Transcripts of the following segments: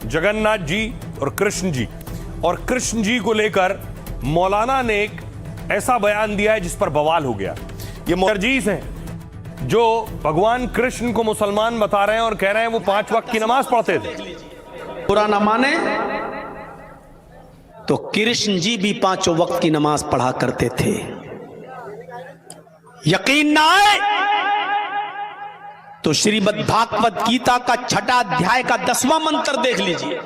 जगन्नाथ जी और कृष्ण जी, और कृष्ण जी को लेकर मौलाना ने एक ऐसा बयान दिया है जिस पर बवाल हो गया। ये मौलवीज हैं जो भगवान कृष्ण को मुसलमान बता रहे हैं और कह रहे हैं वो 5 वक्त की नमाज पढ़ते थे। बुरा न माने तो कृष्ण जी भी 5 वक्त की नमाज पढ़ा करते थे। यकीन ना आए तो श्रीमद् भागवत गीता का 6वां अध्याय का 10वां मंत्र देख लीजिए।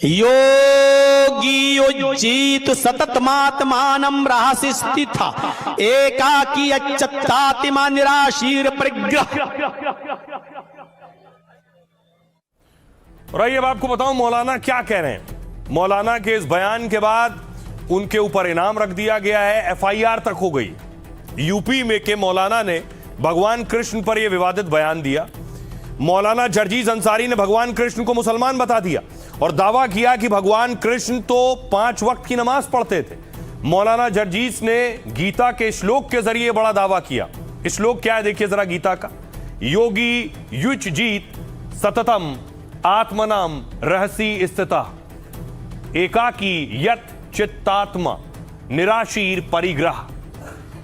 योगी उज्जीत सततमात्मानं रहस्य स्थिता एकाकी अच्युतात्मा निराशीर परिग्रह। और आइए अब आपको बताऊं मौलाना क्या कह रहे हैं। मौलाना के इस बयान के बाद उनके ऊपर इनाम रख दिया गया है, FIR तक हो गई। यूपी में के मौलाना ने भगवान कृष्ण पर यह विवादित बयान दिया। मौलाना जर्जीज अंसारी ने भगवान कृष्ण को मुसलमान बता दिया और दावा किया कि भगवान कृष्ण तो 5 वक्त की नमाज पढ़ते थे। मौलाना जर्जीज ने गीता के श्लोक के जरिए बड़ा दावा किया। श्लोक क्या है देखिए जरा गीता का। योगी युच जीत सततम आत्मनाम रहसी स्थिता एकाकी यत चित्तात्मा निराशीर परिग्रह।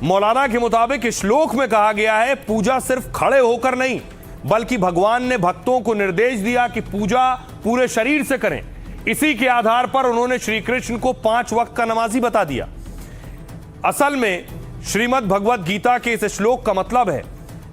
मौलाना के मुताबिक श्लोक में कहा गया है पूजा सिर्फ खड़े होकर नहीं, बल्कि भगवान ने भक्तों को निर्देश दिया कि पूजा पूरे शरीर से करें। इसी के आधार पर उन्होंने श्री कृष्ण को 5 वक्त का नमाजी बता दिया। असल में श्रीमद् भगवत गीता के इस श्लोक का मतलब है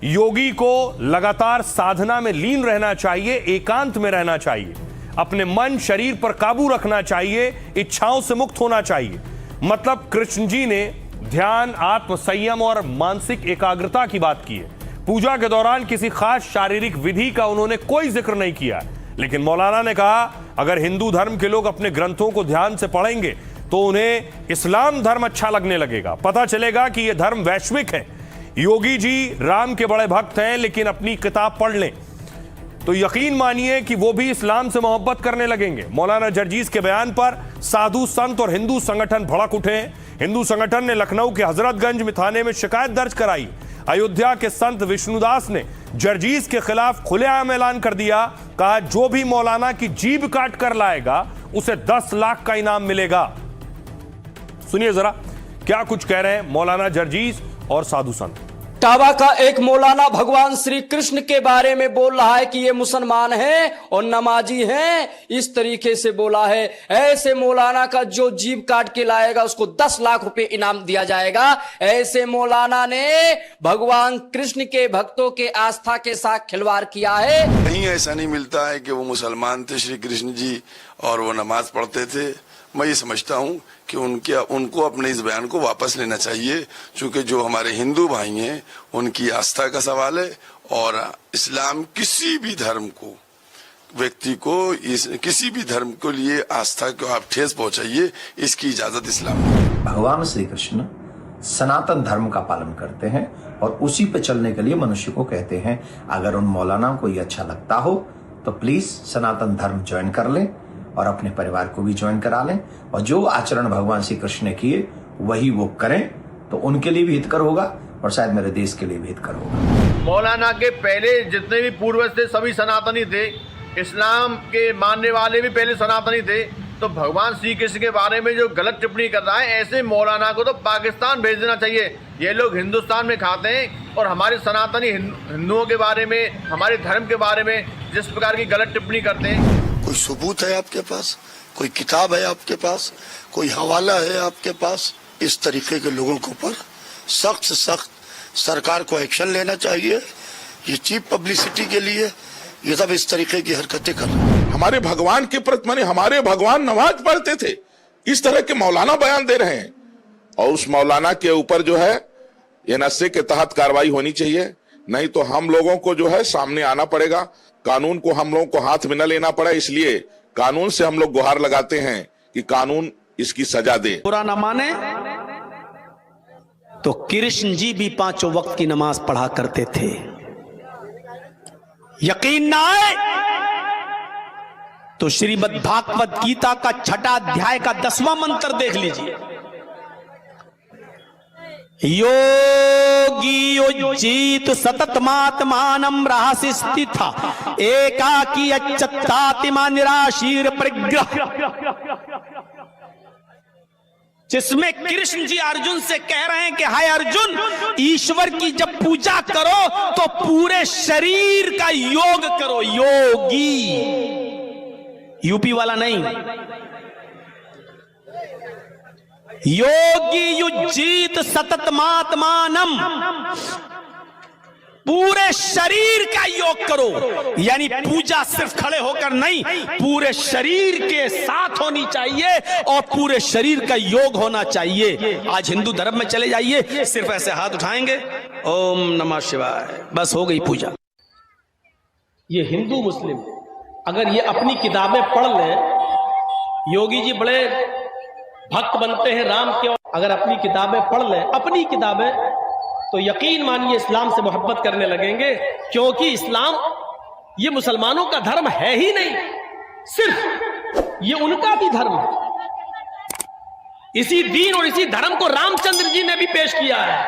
योगी को लगातार साधना में लीन रहना चाहिए, एकांत में रहना चाहिए, अपने मन शरीर पर काबू रखना चाहिए, इच्छाओं से मुक्त होना चाहिए। मतलब कृष्ण जी ने ध्यान, आत्म संयम और मानसिक एकाग्रता की बात की है। पूजा के दौरान किसी खास शारीरिक विधि का उन्होंने कोई जिक्र नहीं किया। लेकिन मौलाना ने कहा अगर हिंदू धर्म के लोग अपने ग्रंथों को ध्यान से पढ़ेंगे तो उन्हें इस्लाम धर्म अच्छा लगने लगेगा। पता चलेगा कि यह धर्म वैश्विक है। योगी जी राम के बड़े भक्त हैं, लेकिन अपनी किताब पढ़ लें तो यकीन मानिए कि वो भी इस्लाम से मोहब्बत करने लगेंगे। मौलाना जर्जीज के बयान पर साधु संत और हिंदू संगठन भड़क उठे हैं। हिंदू संगठन ने लखनऊ के हजरतगंज में थाने में शिकायत दर्ज कराई। अयोध्या के संत विष्णुदास ने जर्जीज के खिलाफ खुलेआम ऐलान कर दिया। कहा जो भी मौलाना की जीभ काट कर लाएगा उसे 10 लाख का इनाम मिलेगा। सुनिए जरा क्या कुछ कह रहे हैं मौलाना जर्जीज और साधु संत। टावा का एक मौलाना भगवान श्री कृष्ण के बारे में बोल रहा है कि ये मुसलमान हैं और नमाजी हैं। इस तरीके से बोला है। ऐसे मौलाना का जो जीभ काट के लाएगा उसको 10 लाख रुपए इनाम दिया जाएगा। ऐसे मौलाना ने भगवान कृष्ण के भक्तों के आस्था के साथ खिलवाड़ किया है। कहीं ऐसा नहीं मिलता है कि वो मुसलमान थे श्री कृष्ण जी और वो नमाज पढ़ते थे। मैं ये समझता हूँ कि उनको अपने इस बयान को वापस लेना चाहिए, क्योंकि जो हमारे हिंदू भाई हैं उनकी आस्था का सवाल है। और इस्लाम किसी भी धर्म को, व्यक्ति को, किसी भी धर्म को लिए आस्था को आप ठेस पहुंचाइए, इसकी इजाजत इस्लाम नहीं। भगवान श्री कृष्ण सनातन धर्म का पालन करते हैं और उसी पे चलने के लिए मनुष्य को कहते हैं। अगर उन मौलाना को ये अच्छा लगता हो तो प्लीज सनातन धर्म ज्वाइन कर लें और अपने परिवार को भी ज्वाइन करा लें, और जो आचरण भगवान श्री कृष्ण ने किए वही वो करें तो उनके लिए भी हितकर होगा और शायद मेरे देश के लिए भी हितकर होगा। मौलाना के पहले जितने भी पूर्वज थे सभी सनातनी थे। इस्लाम के मानने वाले भी पहले सनातनी थे। तो भगवान श्री कृष्ण के बारे में जो गलत टिप्पणी कर रहा है, ऐसे मौलाना को तो पाकिस्तान भेज देना चाहिए। ये लोग हिंदुस्तान में खाते हैं और हमारे सनातनी हिंदुओं के बारे में, हमारे धर्म के बारे में जिस प्रकार की गलत टिप्पणी करते हैं। कोई सबूत है आपके पास? कोई किताब है आपके पास? कोई हवाला है आपके पास? इस तरीके के लोगों के ऊपर सख्त से सख्त सरकार को एक्शन लेना चाहिए। ये चीप पब्लिसिटी के लिए ये सब इस तरीके की हरकतें कर रहे हैं। हमारे भगवान के प्रति माने हमारे भगवान नमाज पढ़ते थे, इस तरह के मौलाना बयान दे रहे हैं। और उस मौलाना के ऊपर जो है NSA के तहत कार्रवाई होनी चाहिए, नहीं तो हम लोगों को जो है सामने आना पड़ेगा। कानून को हम लोगों को हाथ में न लेना पड़ा, इसलिए कानून से हम लोग गुहार लगाते हैं कि कानून इसकी सजा दे। बुरा न माने तो कृष्ण जी भी 5 वक्त की नमाज पढ़ा करते थे। यकीन ना आए तो श्रीमद् भागवत गीता का 6वां अध्याय का 10वां मंत्र देख लीजिए। योगी युज्जीत सततमात्मानं रहसि स्थिता एकाकी अच्युतात्मा निराशीर परिग्रह, जिसमें कृष्ण जी अर्जुन से कह रहे हैं कि हाय अर्जुन, ईश्वर की जब पूजा करो तो पूरे शरीर का योग करो। योगी, यूपी वाला नहीं, योगी युज्जीत सततमात्मानम, पूरे शरीर का योग करो। यानी पूजा सिर्फ खड़े होकर नहीं, पूरे शरीर के साथ होनी चाहिए और पूरे शरीर का योग होना चाहिए। आज हिंदू धर्म में चले जाइए, सिर्फ ऐसे हाथ उठाएंगे, ओम नमः शिवाय, बस हो गई पूजा। ये हिंदू मुस्लिम अगर ये अपनी किताबें पढ़ लें, योगी जी बड़े भक्त बनते हैं राम के, अगर अपनी किताबें पढ़ लें, अपनी किताबें, तो यकीन मानिए इस्लाम से मोहब्बत करने लगेंगे, क्योंकि इस्लाम ये मुसलमानों का धर्म है ही नहीं, सिर्फ ये उनका भी धर्म है। इसी दीन और इसी धर्म को रामचंद्र जी ने भी पेश किया है।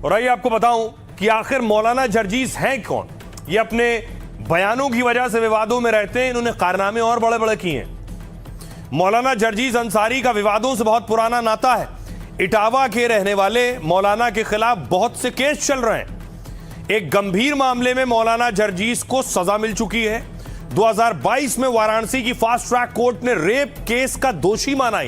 और आइए आपको बताऊं कि आखिर मौलाना जर्जीस हैं कौन। ये अपने बयानों की वजह से विवादों में रहते हैं, इन्होंने कारनामे और बड़े बड़े किए हैं। मौलाना जर्जीस अंसारी का विवादों से बहुत पुराना नाता है। इटावा के रहने वाले मौलाना के खिलाफ बहुत से केस चल रहे हैं। एक गंभीर मामले में मौलाना जर्जीस को सजा मिल चुकी है। 2022 में वाराणसी की फास्ट ट्रैक कोर्ट ने रेप केस का दोषी माना।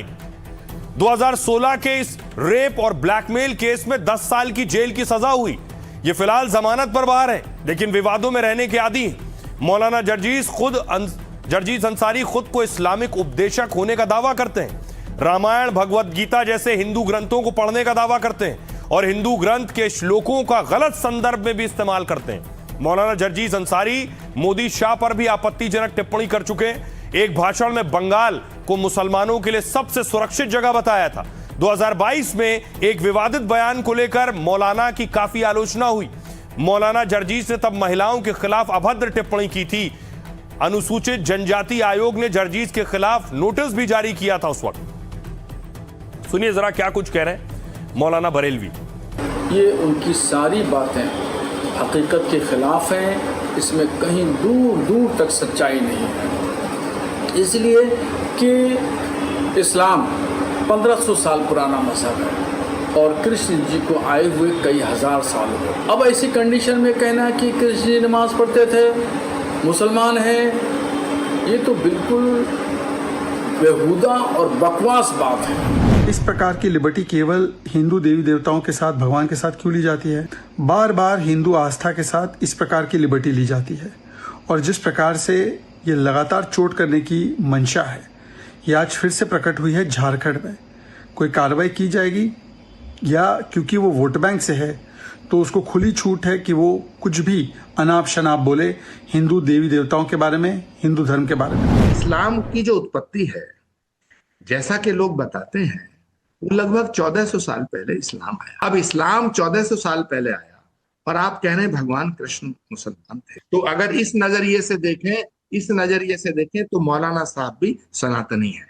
2016 के इस रेप और ब्लैकमेल केस में 10 साल की जेल की सजा हुई। ये फिलहाल जमानत पर बाहर है, लेकिन विवादों में रहने के आदी हैं। मौलाना जर्जीस अंसारी खुद को इस्लामिक उपदेशक होने का दावा करते हैं। रामायण, भगवत गीता जैसे हिंदू ग्रंथों को पढ़ने का दावा करते हैं और हिंदू ग्रंथ के श्लोकों का गलत संदर्भ में भी इस्तेमाल करते हैं। मौलाना जर्जीस अंसारी मोदी शाह पर भी आपत्तिजनक टिप्पणी कर चुके हैं। एक भाषण में बंगाल को मुसलमानों के लिए सबसे सुरक्षित जगह बताया था। 2022 में एक विवादित बयान को लेकर मौलाना की काफी आलोचना हुई। मौलाना जर्जीस ने तब महिलाओं के खिलाफ अभद्र टिप्पणी की थी। अनुसूचित जनजाति आयोग ने जर्जीस के खिलाफ नोटिस भी जारी किया था उस वक्त। सुनिए जरा क्या कुछ कह रहे हैं मौलाना बरेलवी। ये उनकी सारी बातें हकीकत के खिलाफ हैं, इसमें कहीं दूर दूर तक सच्चाई नहीं है। इसलिए कि इस्लाम 1500 साल पुराना मज़हब है और कृष्ण जी को आए हुए कई हजार साल हो। अब ऐसी कंडीशन में कहना कि कृष्ण जी नमाज पढ़ते थे, मुसलमान हैं, ये तो बिल्कुल बेहुदा और बकवास बात है। इस प्रकार की लिबर्टी केवल हिंदू देवी देवताओं के साथ, भगवान के साथ क्यों ली जाती है? बार बार हिंदू आस्था के साथ इस प्रकार की लिबर्टी ली जाती है और जिस प्रकार से ये लगातार चोट करने की मंशा है, ये आज फिर से प्रकट हुई है झारखंड में। कोई कार्रवाई की जाएगी या क्योंकि वो वोट बैंक से है तो उसको खुली छूट है कि वो कुछ भी अनाप शनाप बोले हिंदू देवी देवताओं के बारे में, हिंदू धर्म के बारे में। इस्लाम की जो उत्पत्ति है, जैसा कि लोग बताते हैं, वो लगभग 1400 साल पहले इस्लाम आया। अब इस्लाम 1400 साल पहले आया और आप कह रहे हैं भगवान कृष्ण मुसलमान थे। तो अगर इस नजरिए से देखें तो मौलाना साहब भी सनातनी है,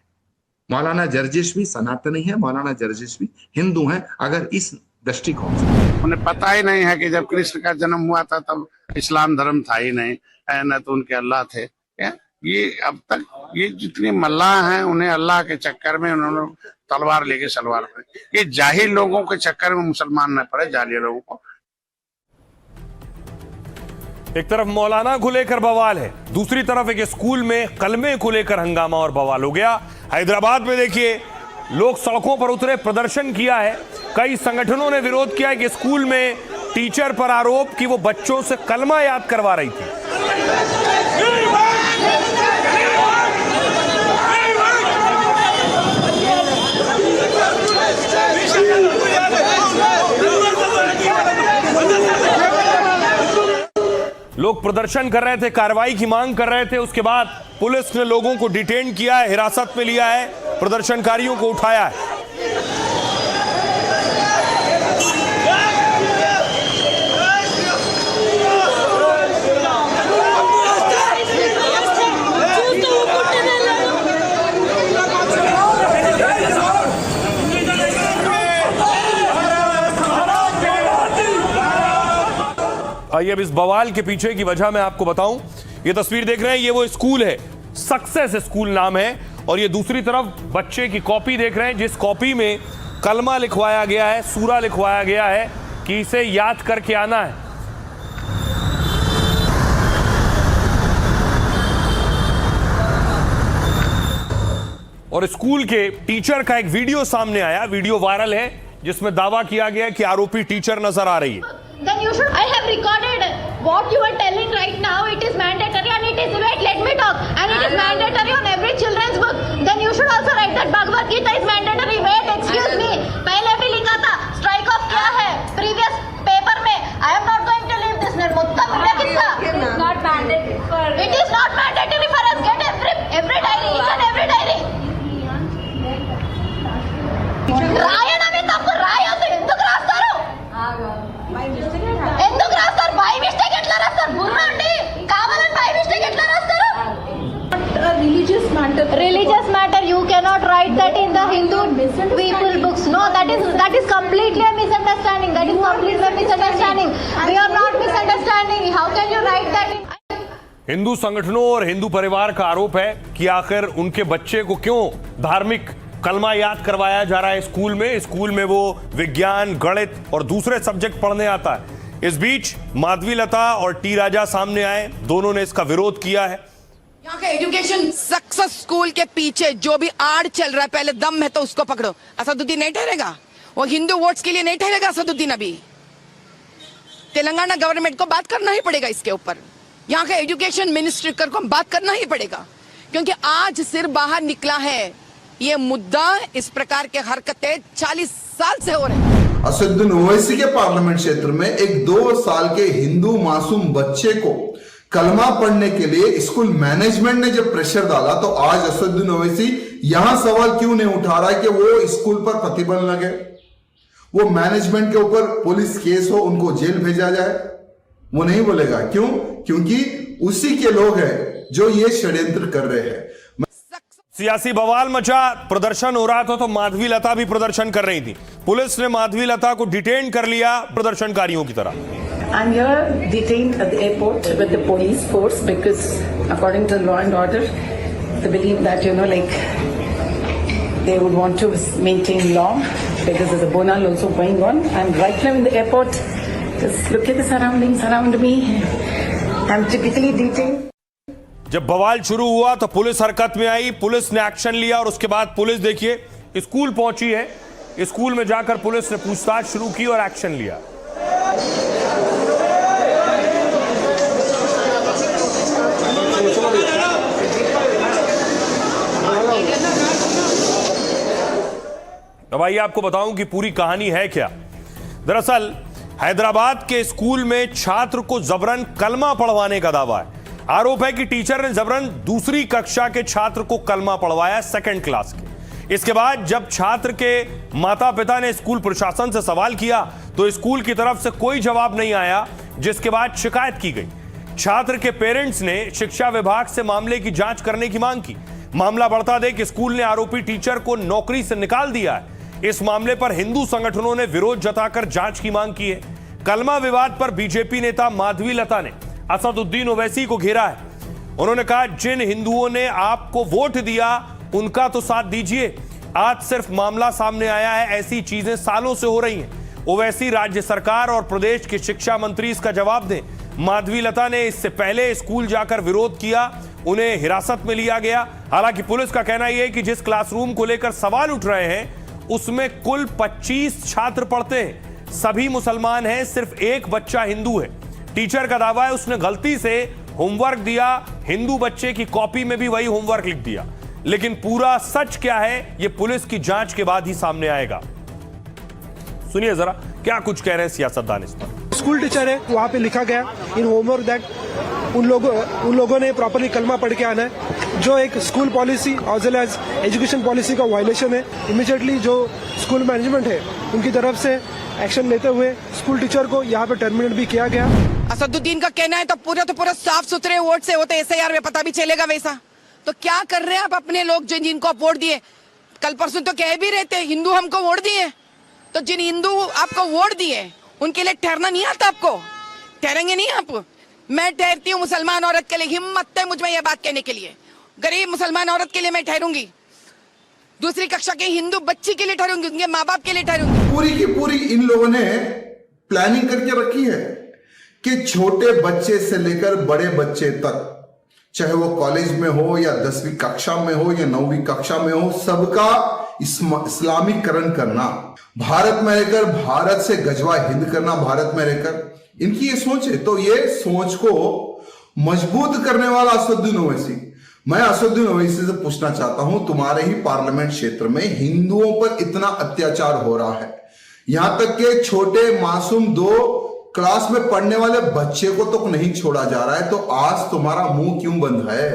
मौलाना जर्जिश भी सनातनी है, मौलाना जर्जिश भी हिंदू हैं। अगर इस दृष्टिकोण से उन्हें पता ही नहीं है कि जब कृष्ण का जन्म हुआ था तब इस्लाम धर्म था ही नहीं, न तो उनके अल्लाह थे। ये अब तक ये जितने मल्लाह हैं उन्हें अल्लाह के चक्कर में उन्होंने तलवार लेके सलवार पड़े। ये जाहिल लोगों के चक्कर में मुसलमान न पड़े, जाहिल लोगों को। एक तरफ मौलाना को लेकर बवाल है, दूसरी तरफ एक स्कूल में कलमे को लेकर हंगामा और बवाल हो गया। हैदराबाद में देखिए, लोग सड़कों पर उतरे, प्रदर्शन किया है। कई संगठनों ने विरोध किया है कि स्कूल में टीचर पर आरोप कि वो बच्चों से कलमा याद करवा रही थी। लोग प्रदर्शन कर रहे थे, कार्रवाई की मांग कर रहे थे। उसके बाद पुलिस ने लोगों को डिटेन किया है, हिरासत में लिया है, प्रदर्शनकारियों को उठाया है। आइए अब इस बवाल के पीछे की वजह मैं आपको बताऊं। ये तस्वीर देख रहे हैं, ये वो स्कूल है, सक्सेस स्कूल नाम है, और ये दूसरी तरफ बच्चे की कॉपी देख रहे हैं, जिस कॉपी में कलमा लिखवाया गया है, सूरा लिखवाया गया है कि इसे याद करके आना है। और स्कूल के टीचर का एक वीडियो सामने आया, वीडियो वायरल है, जिसमें दावा किया गया कि आरोपी टीचर नजर आ रही है। Then you should. I have recorded what you are telling right now. It is mandatory and it is. Wait, let me talk. And it is mandatory on every children's book. Then you should also write that Bhagavad Gita is mandatory. Wait, excuse me. पहले भी लिखा था. Strike off क्या है? Previous paper में. I am not going to leave this. निर्मुक्ता मिला कितना? It is not mandatory for. It is not mandatory for us. Get every diary, each and every diary. రాయడం మీద తప్పు రాయొద్దు. ఎందుకు రాస్తారు? ఎందుకు రాస్తారు? బై మిస్టేక్ ఎట్లా రాస్తారు? గుర్రండి కావాలని బై మిస్టేక్ ఎట్లా రాస్తారు? Religious matter. You cannot write that in the Hindu people books. No, that is completely a misunderstanding. That is completely a misunderstanding. We are not misunderstanding. How can you write that in? Hindu संगठनों और हिंदू परिवार का आरोप है कि आखिर उनके बच्चे को क्यों धार्मिक कलमा याद करवाया जा रहा है स्कूल में। स्कूल में वो विज्ञान, गणित और दूसरे सब्जेक्ट पढ़ने आता है। इस बीच माधवी लता और टी राजा सामने आए, दोनों ने इसका विरोध किया है। यहाँ का एजुकेशन सक्सेस स्कूल के पीछे जो भी आड़ चल रहा है, पहले दम है तो उसको पकड़ो। असदुद्दीन नहीं ठहरेगा, वो हिंदू वोट्स के लिए नहीं ठहरेगा असदुद्दीन। अभी तेलंगाना गवर्नमेंट को बात करना ही पड़ेगा इसके ऊपर। यहाँ का एजुकेशन मिनिस्ट्री को बात करना ही पड़ेगा, क्योंकि आज सिर बाहर निकला है ये मुद्दा। इस प्रकार के हरकतें 40 साल से हो रहे हैं। असदुद्दीन ओवैसी के पार्लियामेंट क्षेत्र में एक 2 साल के हिंदू मासूम बच्चे को कलमा पढ़ने के लिए स्कूल मैनेजमेंट ने जब प्रेशर डाला, तो आज असदुद्दीन ओवैसी यहां सवाल क्यों नहीं उठा रहा है कि वो स्कूल पर प्रतिबंध लगे, वो मैनेजमेंट के ऊपर पुलिस केस हो, उनको जेल भेजा जाए? वो नहीं बोलेगा। क्यों? क्योंकि उसी के लोग हैं जो ये षड्यंत्र कर रहे हैं। सियासी बवाल मचा, प्रदर्शन हो रहा था तो माधवी लता भी प्रदर्शन कर रही थी। पुलिस ने माधवी लता को डिटेन कर लिया प्रदर्शनकारियों की तरह। I'm here detained at the airport with the police force because according to law and order, they believe that, they would want to maintain law because there's a bonal also going on. I'm right now in the airport. Just look at the surroundings around me. I'm typically detained. जब बवाल शुरू हुआ तो police हरकत में आई, police ने action लिया और उसके बाद पुलिस देखिए स्कूल पहुंची है। स्कूल में जाकर पुलिस ने पूछताछ शुरू की और एक्शन लिया। अब आइए आपको बताऊं कि पूरी कहानी है क्या। दरअसल हैदराबाद के स्कूल में छात्र को जबरन कलमा पढ़वाने का दावा है। आरोप है कि टीचर ने जबरन दूसरी कक्षा के छात्र को कलमा पढ़वाया, 2nd क्लास के। इसके बाद जब छात्र के माता पिता ने स्कूल प्रशासन से सवाल किया तो स्कूल की तरफ से कोई जवाब नहीं आया, जिसके बाद शिकायत की गई। छात्र के पेरेंट्स ने शिक्षा विभाग से मामले की जांच करने की मांग की। मामला बढ़ता देख स्कूल ने आरोपी टीचर को नौकरी से निकाल दिया है। इस मामले पर हिंदू संगठनों ने विरोध जताकर जांच की मांग की है। कलमा विवाद पर बीजेपी नेता माधवी लता ने असदुद्दीन ओवैसी को घेरा है। उन्होंने कहा, जिन हिंदुओं ने आपको वोट दिया उनका तो साथ दीजिए। आज सिर्फ मामला सामने आया है, ऐसी चीजें सालों से हो रही हैं। ओवैसी राज्य सरकार और प्रदेश के शिक्षा मंत्री इसका जवाब दें। माधवी लता ने इससे पहले स्कूल जाकर विरोध किया, उन्हें हिरासत में लिया गया। हालांकि पुलिस का कहना यह है कि जिस क्लासरूम को लेकर सवाल उठ रहे हैं उसमें कुल 25 छात्र पढ़ते हैं, सभी मुसलमान हैं, सिर्फ एक बच्चा हिंदू है। टीचर का दावा है उसने गलती से होमवर्क दिया, हिंदू बच्चे की कॉपी में भी वही होमवर्क लिख दिया। लेकिन पूरा सच क्या है ये पुलिस की जांच के बाद ही सामने आएगा। सुनिए जरा क्या कुछ कह रहे हैं सियासतदान इस पर। स्कूल टीचर है, वहां पे लिखा गया इन होमवर्क दैट उन लोगों ने प्रॉपरली कलमा पढ़ के आना है, जो एक school policy as well as education policy का वायलेशन है। इमीडिएटली जो स्कूल मैनेजमेंट है उनकी तरफ से एक्शन लेते हुए स्कूल टीचर को यहाँ पे टर्मिनेट भी किया गया। असदुद्दीन का कहना है तो पूरा साफ सुथरे वोट से होते, SIR में पता भी चलेगा वैसा। तो क्या कर रहे हैं आप अपने लोग जिनको आप वोट दिए? कल परसों तो कह भी रहे थे हिंदू हमको वोट दिए, तो जिन हिंदू आपको वोट दिए उनके लिए ठहरना नहीं आता आपको? ठहरेंगे नहीं आप? मैं ठहरती हूँ मुसलमान औरत के लिए, हिम्मत है मुझ में यह बात कहने के लिए। गरीब मुसलमान औरत के लिए मैं ठहरूंगी, दूसरी कक्षा के हिंदू बच्ची के लिए ठहरूंगी, उनके माँ बाप के लिए ठहरूंगी। पूरी की पूरी इन लोगों ने प्लानिंग करके रखी है कि छोटे बच्चे से लेकर बड़े बच्चे तक, चाहे वो कॉलेज में हो या 10वीं कक्षा में हो या 9वीं कक्षा में हो, सबका इस्लामीकरण करना, भारत में रहकर भारत से गजवा हिंद करना, भारत में रहकर, इनकी ये सोच है। तो ये सोच को मजबूत करने वाला असदुद्दीन ओवैसी, मैं असदुद्दीन ओवैसी से पूछना चाहता हूं, तुम्हारे ही पार्लियामेंट क्षेत्र में हिंदुओं पर इतना अत्याचार हो रहा है, यहां तक के छोटे मासूम 2 क्लास में पढ़ने वाले बच्चे को तो नहीं छोड़ा जा रहा है, तो आज तुम्हारा मुंह क्यों बंद है?